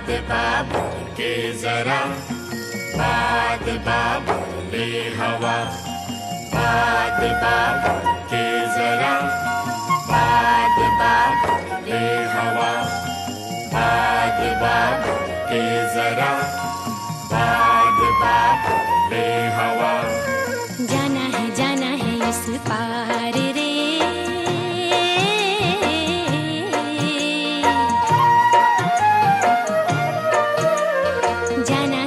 बाबर के जरा, बाद बाबर ले हवा, बाद बाबर के जरा, बाद बाबर ले हवा, बाद बाबर के जरा, बाद बाबर ले हवा। जाना है इस पार रे, जाना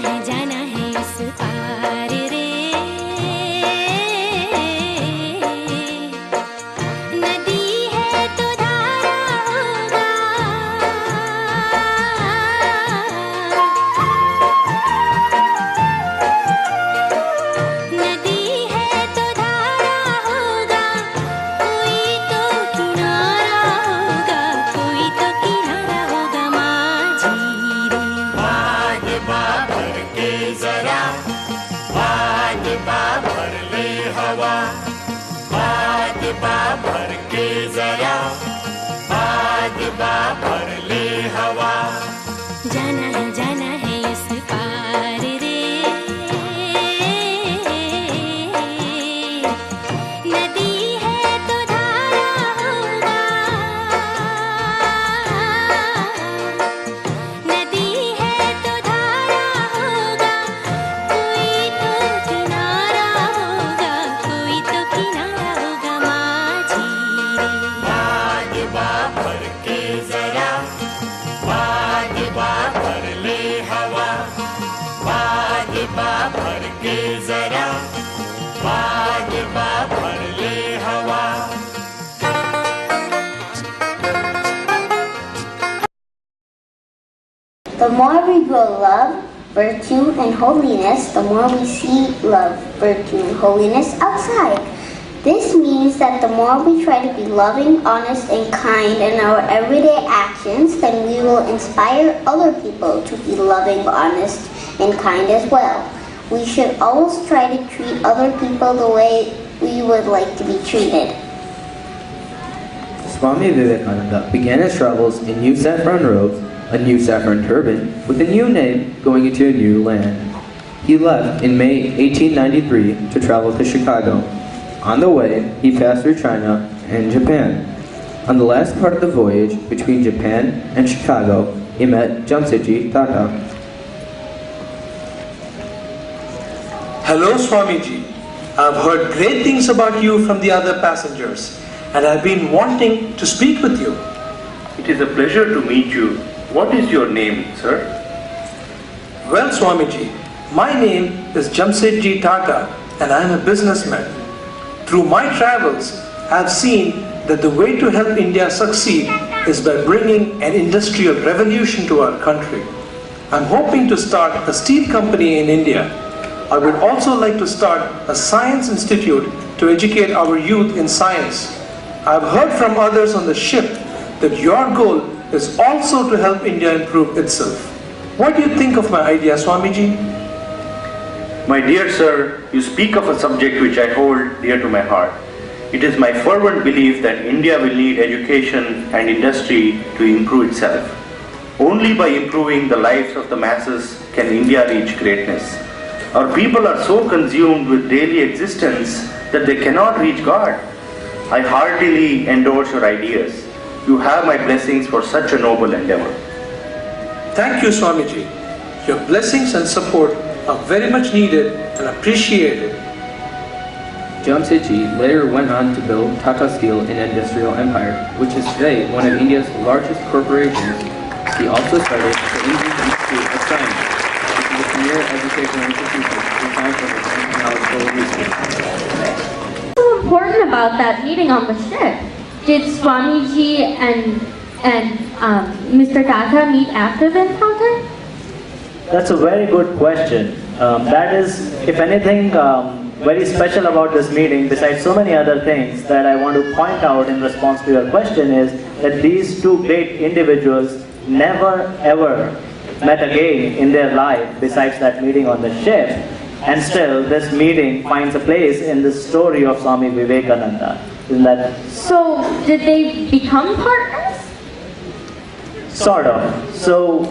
है इस पार रे। नदी है तो धारा होगा, नदी है तो धारा होगा, कोई तो किनारा होगा, कोई तो किनारा होगा माझी रे। बाद बाबर के जरा, बाद बाबर ले हवा, बाद बाबर के जरा, बाद बाबर ले हवा। जाना है इस पार रे। नदी है तो धारा होगा, नदी है तो धारा होगा, कोई तो किनारा होगा, कोई तो किनारा होगा माझी रे। बाद बाबर के जरा, बाद बाबर ले हवा, बाद बाबर के जरा, बाद बाबर ले हवा। The more we grow love, virtue, and holiness, the more we see love, virtue, and holiness outside. This means that the more we try to be loving, honest, and kind in our everyday actions, then we will inspire other people to be loving, honest, and kind as well. We should always try to treat other people the way we would like to be treated. Swami Vivekananda began his travels in new saffron robes, a new saffron turban, with a new name going into a new land. He left in May 1893 to travel to Chicago. On the way, he passed through China and Japan. On the last part of the voyage between Japan and Chicago, he met Jamsetji Tata. Hello Swamiji, I've heard great things about you from the other passengers and I've been wanting to speak with you. It is a pleasure to meet you. What is your name, sir? Well Swamiji, my name is Jamsetji Tata and I am a businessman. Through my travels, I have seen that the way to help India succeed is by bringing an industrial revolution to our country. I'm hoping to start a steel company in India. I would also like to start a science institute to educate our youth in science. I've heard from others on the ship that your goal is also to help India improve itself. What do you think of my idea, Swamiji? My dear sir, you speak of a subject which I hold dear to my heart. It is my fervent belief that India will need education and industry to improve itself. Only by improving the lives of the masses can India reach greatness. Our people are so consumed with daily existence that they cannot reach God. I heartily endorse your ideas. You have my blessings for such a noble endeavor. Thank you, Swamiji. Your blessings and support are very much needed and appreciated. Jamsetji later went on to build Tata Steel and Industrial Empire, which is today one of India's largest corporations. He also started the Indian Institute of Science, which is a premier educational institution for scientific and technological research. What's so important about that meeting on the ship? Did Swamiji and Mr. Tata meet after the encounter? That's a very good question. That is, if anything, very special about this meeting, besides so many other things that I want to point out in response to your question, is that these two great individuals never ever met again in their life besides that meeting on the ship. And still, this meeting finds a place in the story of Swami Vivekananda. Isn't that? So, did they become partners? Sort of. So,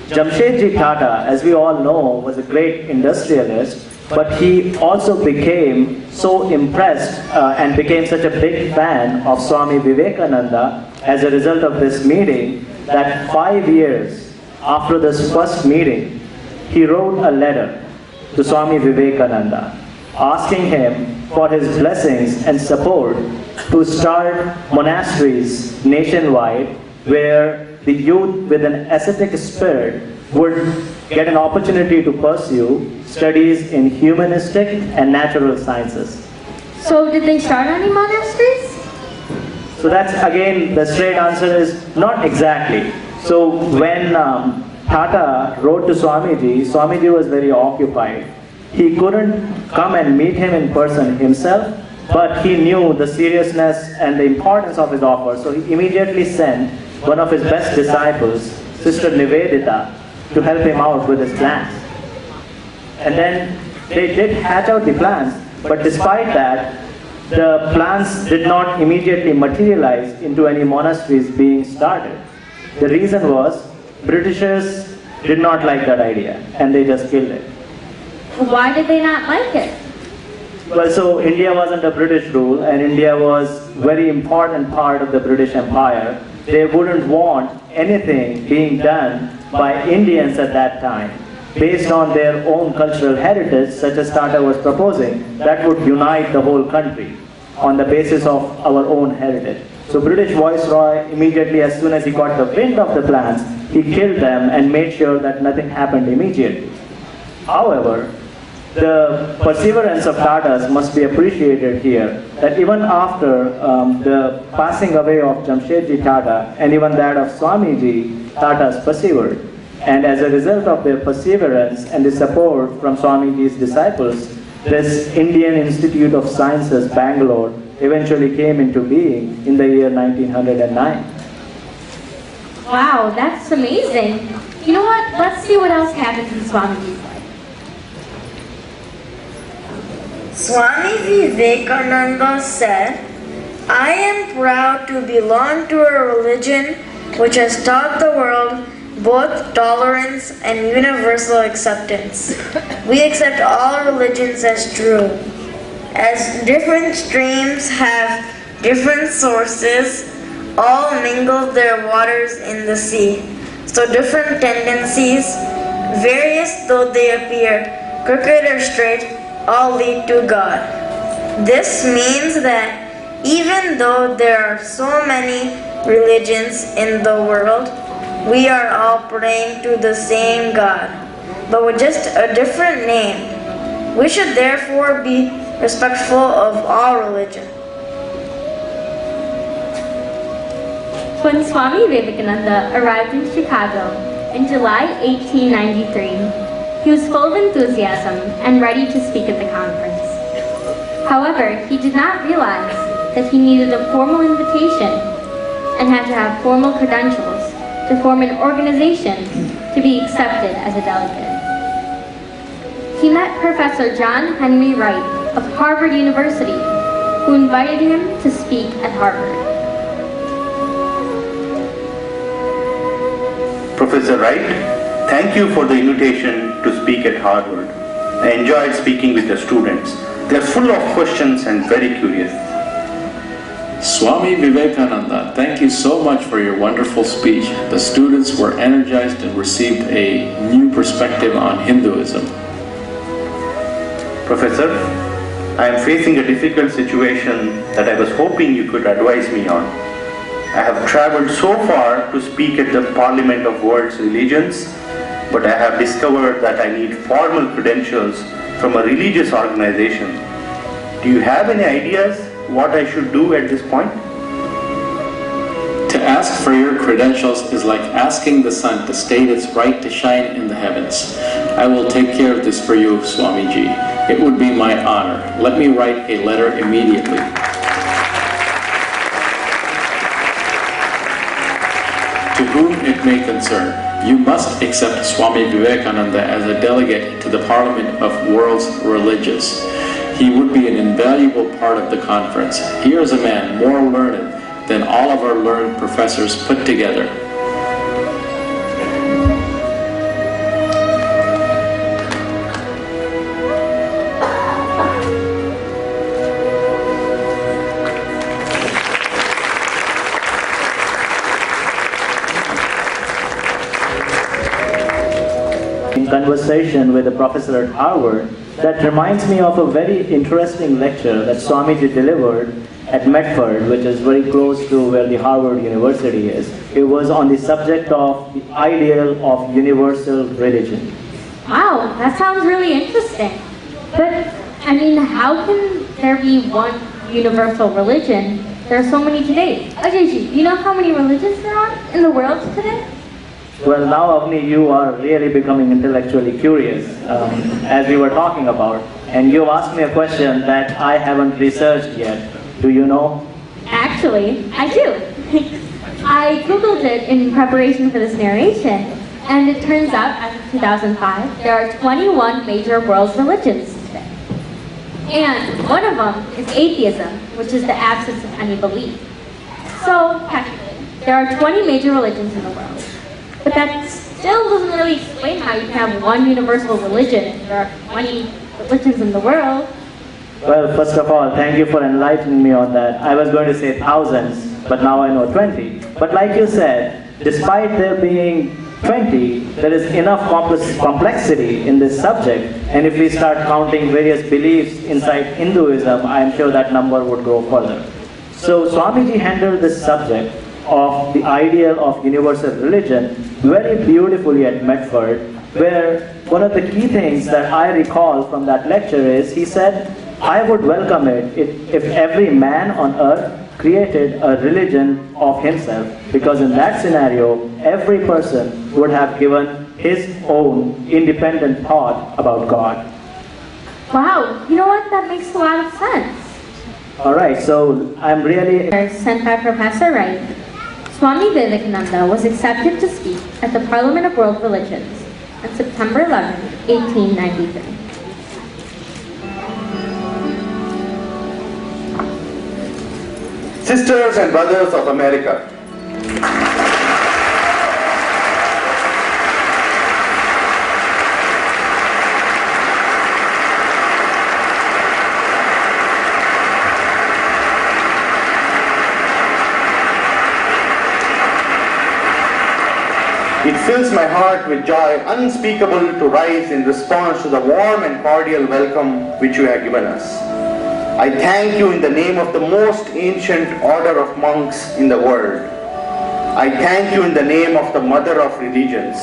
Jamshedji Tata, as we all know, was a great industrialist, but he also became so impressed and became such a big fan of Swami Vivekananda as a result of this meeting that 5 years after this first meeting, he wrote a letter to Swami Vivekananda asking him for his blessings and support to start monasteries nationwide where the youth with an ascetic spirit would get an opportunity to pursue studies in humanistic and natural sciences. So did they start any monasteries? So that's again, the straight answer is not exactly. So when Tata wrote to Swamiji, Swamiji was very occupied. He couldn't come and meet him in person himself, but he knew the seriousness and the importance of his offer. So he immediately sent one of his best disciples, Sister Nivedita, to help him out with his plans. And then they did hatch out the plans, but despite that, the plans did not immediately materialize into any monasteries being started. The reason was Britishers did not like that idea and they just killed it. Why did they not like it? Well, so India was under British rule and India was a very important part of the British Empire. They wouldn't want anything being done by Indians at that time based on their own cultural heritage, such as Tata was proposing, that would unite the whole country on the basis of our own heritage. So British Viceroy, immediately as soon as he got the wind of the plans, he killed them and made sure that nothing happened immediately. However, the perseverance of Tatas must be appreciated here, that even after the passing away of Jamshedji Tata and even that of Swamiji, Tatas persevered. And as a result of their perseverance and the support from Swamiji's disciples, this Indian Institute of Sciences, Bangalore, eventually came into being in the year 1909. Wow, that's amazing. You know what? Let's see what else happens in Swamiji's life. Swami Vivekananda said, "I am proud to belong to a religion which has taught the world both tolerance and universal acceptance. We accept all religions as true. As different streams have different sources, all mingle their waters in the sea. So different tendencies, various though they appear, crooked or straight, all lead to God. This means that even though there are so many religions in the world, we are all praying to the same God, but with just a different name. We should therefore be respectful of all religion." When Swami Vivekananda arrived in Chicago in July 1893, he was full of enthusiasm and ready to speak at the conference. However, he did not realize that he needed a formal invitation and had to have formal credentials to form an organization to be accepted as a delegate. He met Professor John Henry Wright of Harvard University, who invited him to speak at Harvard. Professor Wright, thank you for the invitation to speak at Harvard. I enjoyed speaking with the students. They're full of questions and very curious. Swami Vivekananda, thank you so much for your wonderful speech. The students were energized and received a new perspective on Hinduism. Professor, I am facing a difficult situation that I was hoping you could advise me on. I have traveled so far to speak at the Parliament of World's Religions, but I have discovered that I need formal credentials from a religious organization. Do you have any ideas what I should do at this point? To ask for your credentials is like asking the sun to state its right to shine in the heavens. I will take care of this for you, Swamiji. It would be my honor. Let me write a letter immediately. To whom it may concern, you must accept Swami Vivekananda as a delegate to the Parliament of World's Religions. He would be an invaluable part of the conference. Here is a man more learned than all of our learned professors put together. in conversation with a professor at Harvard that reminds me of a very interesting lecture that Swamiji delivered at Medford, which is very close to where the Harvard University is. It was on the subject of the ideal of universal religion. Wow, that sounds really interesting. But, I mean, how can there be one universal religion? There are so many today. Ajayji, do you know how many religions there are in the world today? Well, now, Avni, you are really becoming intellectually curious, as we were talking about. And you asked me a question that I haven't researched yet. Do you know? Actually, I do. I Googled it in preparation for this narration, and it turns out, as of 2005, there are 21 major world religions today. And one of them is atheism, which is the absence of any belief. So, technically, there are 20 major religions in the world. But that still doesn't really explain how you can have one universal religion if there are 20 religions in the world. Well, first of all, thank you for enlightening me on that. I was going to say thousands, but now I know 20. But like you said, despite there being 20, there is enough complexity in this subject, and if we start counting various beliefs inside Hinduism, I am sure that number would grow further. So Swamiji handled this subject of the ideal of universal religion very beautifully at Medford, where one of the key things that I recall from that lecture is, he said, I would welcome it if every man on earth created a religion of himself, because in that scenario, every person would have given his own independent thought about God. Wow, you know what? That makes a lot of sense. Alright, so I'm really... Sent by Professor Wright, Swami Vivekananda was accepted to speak at the Parliament of World Religions on September 11, 1893. Sisters and brothers of America, it fills my heart with joy unspeakable to rise in response to the warm and cordial welcome which you have given us. I thank you in the name of the most ancient order of monks in the world. I thank you in the name of the mother of religions.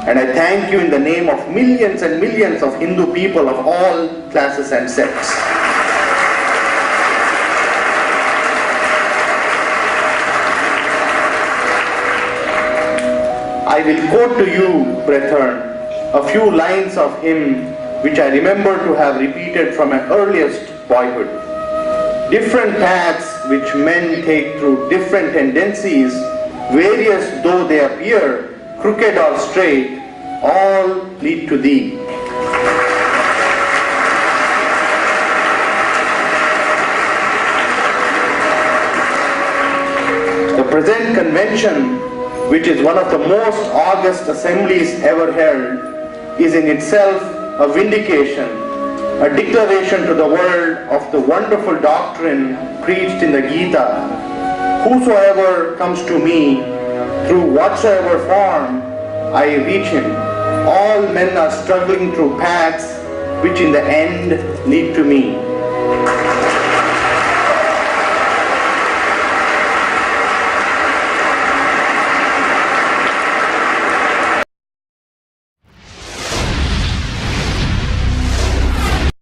And I thank you in the name of millions and millions of Hindu people of all classes and sects. I will quote to you, brethren, a few lines of hymn which I remember to have repeated from my earliest boyhood. Different paths which men take through different tendencies, various though they appear, crooked or straight, all lead to thee. The present convention, which is one of the most august assemblies ever held, is in itself a vindication, a declaration to the world of the wonderful doctrine preached in the Gita. Whosoever comes to me, through whatsoever form, I reach him. All men are struggling through paths which in the end lead to me.